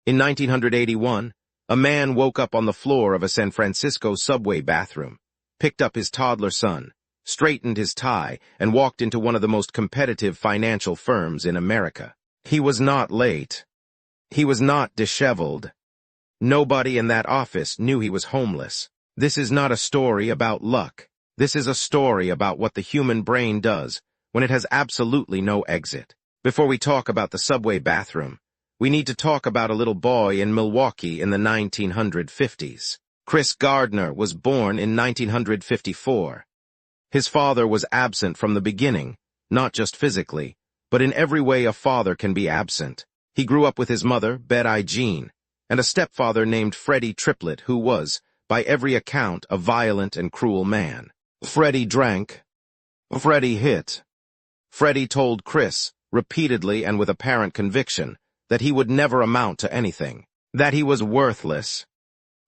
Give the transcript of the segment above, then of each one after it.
In 1981, a man woke up on the floor of a San Francisco subway bathroom, picked up his toddler son, straightened his tie, and walked into one of the most competitive financial firms in America. He was not late. He was not disheveled. Nobody in that office knew he was homeless. This is not a story about luck. This is a story about what the human brain does when it has absolutely no exit. Before we talk about the subway bathroom, we need to talk about a little boy in Milwaukee in the 1950s. Chris Gardner was born in 1954. His father was absent from the beginning, not just physically, but in every way a father can be absent. He grew up with his mother, Betty Jean, and a stepfather named Freddie Triplett, who was, by every account, a violent and cruel man. Freddie drank. Freddie hit. Freddie told Chris, repeatedly and with apparent conviction, that he would never amount to anything, that he was worthless,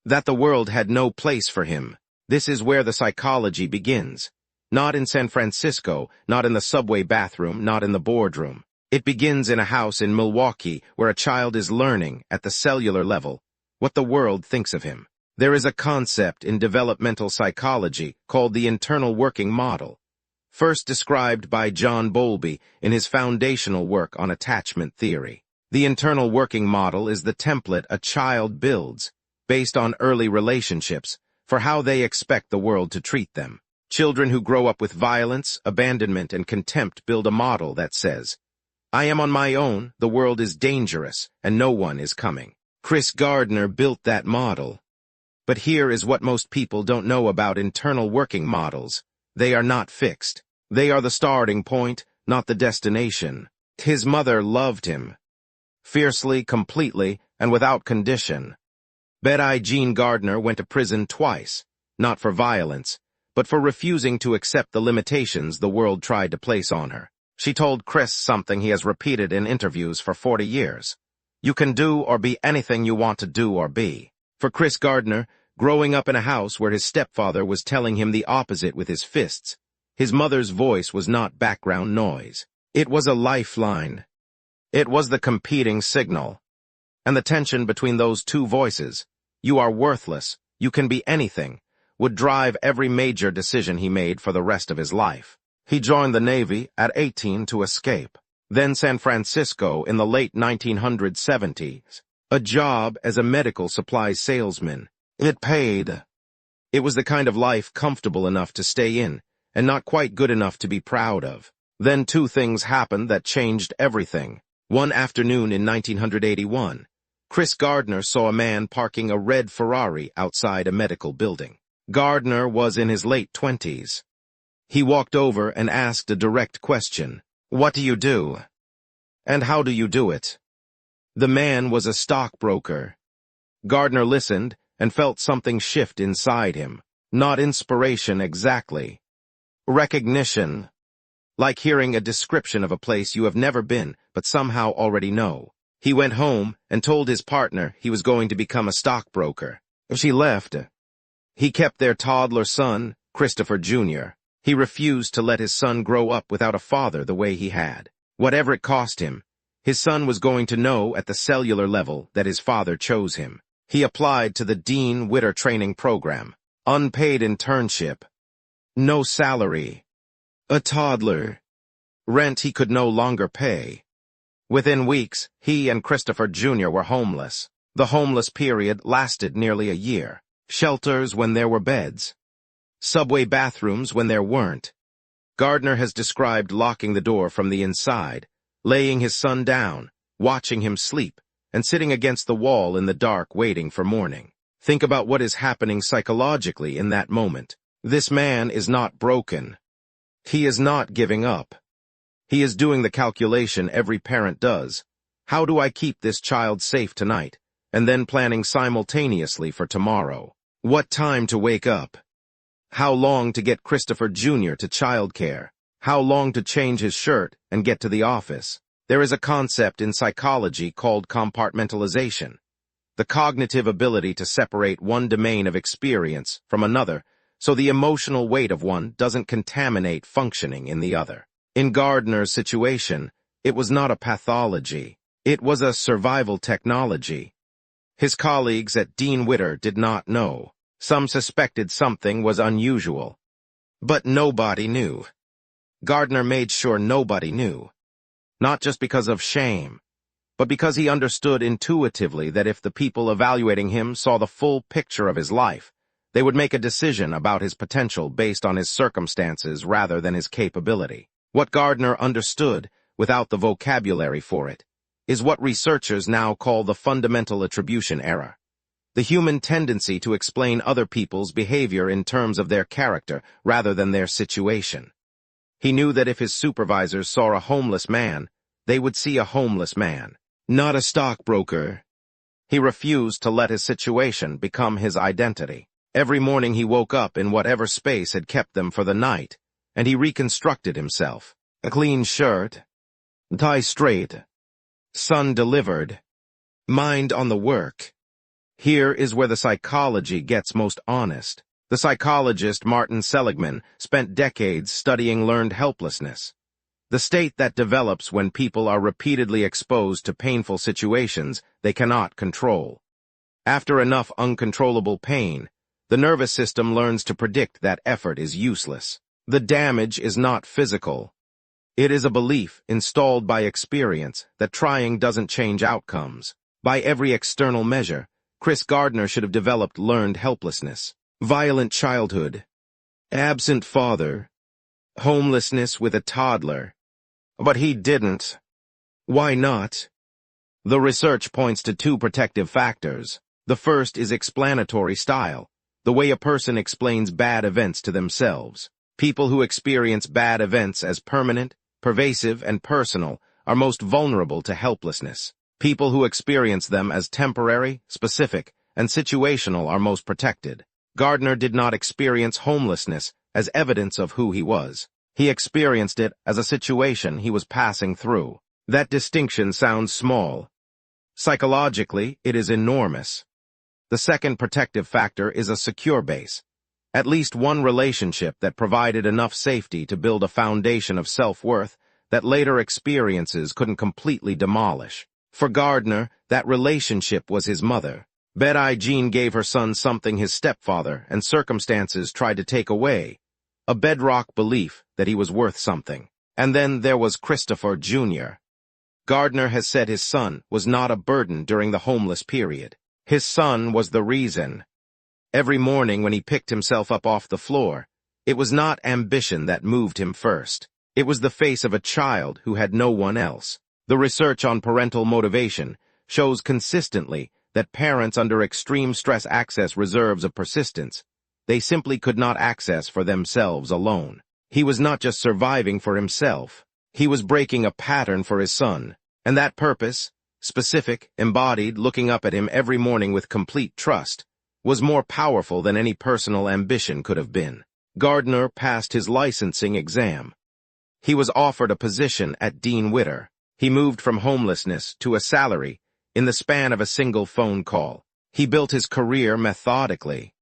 that the world had no place for him. This is where the psychology begins. Not in San Francisco, not in the subway bathroom, not in the boardroom. It begins in a house in Milwaukee where a child is learning, at the cellular level, what the world thinks of him. There is a concept in developmental psychology called the internal working model, first described by John Bowlby in his foundational work on attachment theory. The internal working model is the template a child builds, based on early relationships, for how they expect the world to treat them. Children who grow up with violence, abandonment, and contempt build a model that says, "I am on my own, the world is dangerous, and no one is coming." Chris Gardner built that model. But here is what most people don't know about internal working models. They are not fixed. They are the starting point, not the destination. His mother loved him. Fiercely, completely, and without condition. Betty Jean Gardner went to prison twice, not for violence, but for refusing to accept the limitations the world tried to place on her. She told Chris something he has repeated in interviews for 40 years. You can do or be anything you want to do or be. For Chris Gardner, growing up in a house where his stepfather was telling him the opposite with his fists, his mother's voice was not background noise. It was a lifeline. It was the competing signal. And the tension between those two voices, you are worthless, you can be anything, would drive every major decision he made for the rest of his life. He joined the Navy at 18 to escape. Then San Francisco in the late 1970s. A job as a medical supplies salesman. It paid. It was the kind of life comfortable enough to stay in, and not quite good enough to be proud of. Then two things happened that changed everything. One afternoon in 1981, Chris Gardner saw a man parking a red Ferrari outside a medical building. Gardner was in his late 20s. He walked over and asked a direct question. "What do you do? And how do you do it?" The man was a stockbroker. Gardner listened and felt something shift inside him. Not inspiration exactly. Recognition. Like hearing a description of a place you have never been, but somehow already know. He went home and told his partner he was going to become a stockbroker. She left. He kept their toddler son, Christopher Jr. He refused to let his son grow up without a father the way he had. Whatever it cost him, his son was going to know at the cellular level that his father chose him. He applied to the Dean Witter training program. Unpaid internship. No salary. A toddler. Rent he could no longer pay. Within weeks, he and Christopher Jr. were homeless. The homeless period lasted nearly a year. Shelters when there were beds. Subway bathrooms when there weren't. Gardner has described locking the door from the inside, laying his son down, watching him sleep, and sitting against the wall in the dark waiting for morning. Think about what is happening psychologically in that moment. This man is not broken. He is not giving up. He is doing the calculation every parent does. How do I keep this child safe tonight? And then planning simultaneously for tomorrow. What time to wake up? How long to get Christopher Jr. to childcare? How long to change his shirt and get to the office? There is a concept in psychology called compartmentalization, the cognitive ability to separate one domain of experience from another so the emotional weight of one doesn't contaminate functioning in the other. In Gardner's situation, it was not a pathology. It was a survival technology. His colleagues at Dean Witter did not know. Some suspected something was unusual. But nobody knew. Gardner made sure nobody knew. Not just because of shame, but because he understood intuitively that if the people evaluating him saw the full picture of his life, they would make a decision about his potential based on his circumstances rather than his capability. What Gardner understood, without the vocabulary for it, is what researchers now call the fundamental attribution error. The human tendency to explain other people's behavior in terms of their character rather than their situation. He knew that if his supervisors saw a homeless man, they would see a homeless man, not a stockbroker. He refused to let his situation become his identity. Every morning he woke up in whatever space had kept them for the night, and he reconstructed himself. A clean shirt, tie straight, son delivered, mind on the work. Here is where the psychology gets most honest. The psychologist Martin Seligman spent decades studying learned helplessness, the state that develops when people are repeatedly exposed to painful situations they cannot control. After enough uncontrollable pain, the nervous system learns to predict that effort is useless. The damage is not physical. It is a belief installed by experience that trying doesn't change outcomes. By every external measure, Chris Gardner should have developed learned helplessness. Violent childhood, absent father, homelessness with a toddler. But he didn't. Why not? The research points to two protective factors. The first is explanatory style, the way a person explains bad events to themselves. People who experience bad events as permanent, pervasive, and personal are most vulnerable to helplessness. People who experience them as temporary, specific, and situational are most protected. Gardner did not experience homelessness as evidence of who he was. He experienced it as a situation he was passing through. That distinction sounds small. Psychologically, it is enormous. The second protective factor is a secure base. At least one relationship that provided enough safety to build a foundation of self-worth that later experiences couldn't completely demolish. For Gardner, that relationship was his mother. Betty Jean gave her son something his stepfather and circumstances tried to take away, a bedrock belief that he was worth something. And then there was Christopher Jr. Gardner has said his son was not a burden during the homeless period. His son was the reason. Every morning when he picked himself up off the floor, it was not ambition that moved him first. It was the face of a child who had no one else. The research on parental motivation shows consistently that parents under extreme stress access reserves of persistence they simply could not access for themselves alone. He was not just surviving for himself. He was breaking a pattern for his son. And that purpose, specific, embodied, looking up at him every morning with complete trust, was more powerful than any personal ambition could have been. Gardner passed his licensing exam. He was offered a position at Dean Witter. He moved from homelessness to a salary in the span of a single phone call. He built his career methodically.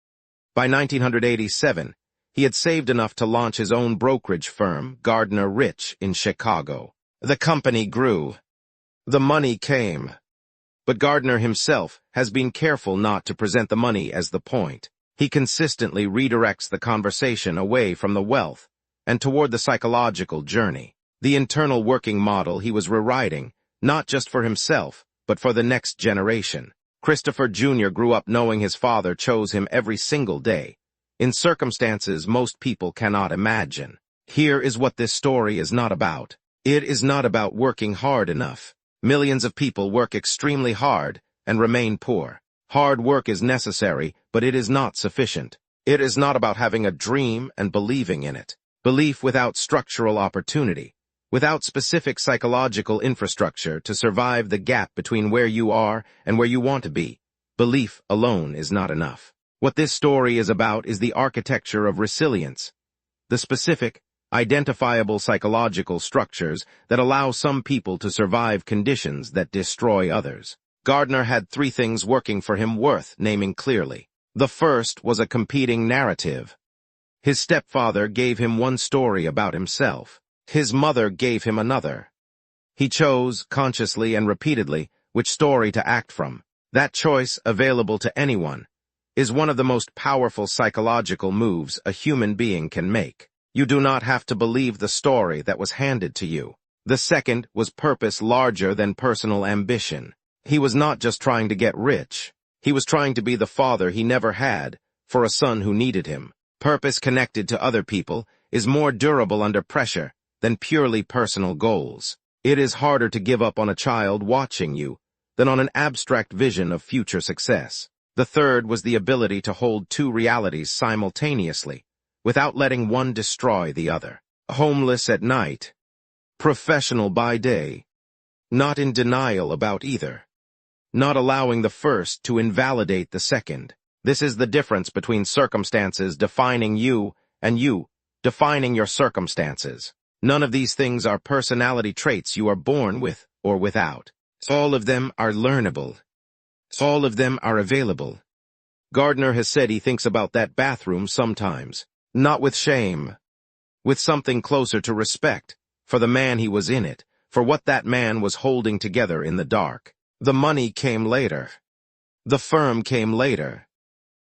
By 1987, he had saved enough to launch his own brokerage firm, Gardner Rich, in Chicago. The company grew. The money came. But Gardner himself has been careful not to present the money as the point. He consistently redirects the conversation away from the wealth and toward the psychological journey, the internal working model he was rewriting, not just for himself, but for the next generation. Christopher Jr. grew up knowing his father chose him every single day, in circumstances most people cannot imagine. Here is what this story is not about. It is not about working hard enough. Millions of people work extremely hard and remain poor. Hard work is necessary, but it is not sufficient. It is not about having a dream and believing in it. Belief without structural opportunity, without specific psychological infrastructure to survive the gap between where you are and where you want to be. Belief alone is not enough. What this story is about is the architecture of resilience, the specific, identifiable psychological structures that allow some people to survive conditions that destroy others. Gardner had three things working for him worth naming clearly. The first was a competing narrative. His stepfather gave him one story about himself. His mother gave him another. He chose, consciously and repeatedly, which story to act from. That choice, available to anyone, is one of the most powerful psychological moves a human being can make. You do not have to believe the story that was handed to you. The second was purpose larger than personal ambition. He was not just trying to get rich. He was trying to be the father he never had for a son who needed him. Purpose connected to other people is more durable under pressure than purely personal goals. It is harder to give up on a child watching you than on an abstract vision of future success. The third was the ability to hold two realities simultaneously, without letting one destroy the other. Homeless at night, professional by day, not in denial about either, not allowing the first to invalidate the second. This is the difference between circumstances defining you and you defining your circumstances. None of these things are personality traits you are born with or without. All of them are learnable. All of them are available. Gardner has said he thinks about that bathroom sometimes, not with shame, with something closer to respect, for the man he was in it, for what that man was holding together in the dark. The money came later. The firm came later.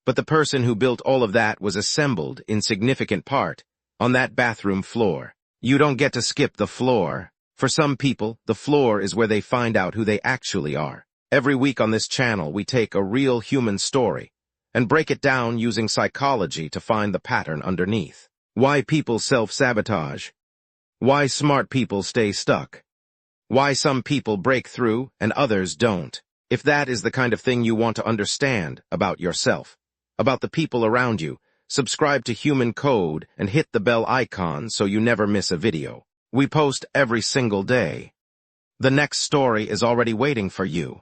But the person who built all of that was assembled, in significant part, on that bathroom floor. You don't get to skip the floor. For some people, the floor is where they find out who they actually are. Every week on this channel, we take a real human story and break it down using psychology to find the pattern underneath. Why people self-sabotage. Why smart people stay stuck. Why some people break through and others don't. If that is the kind of thing you want to understand about yourself, about the people around you, subscribe to Human Code and hit the bell icon so you never miss a video. We post every single day. The next story is already waiting for you.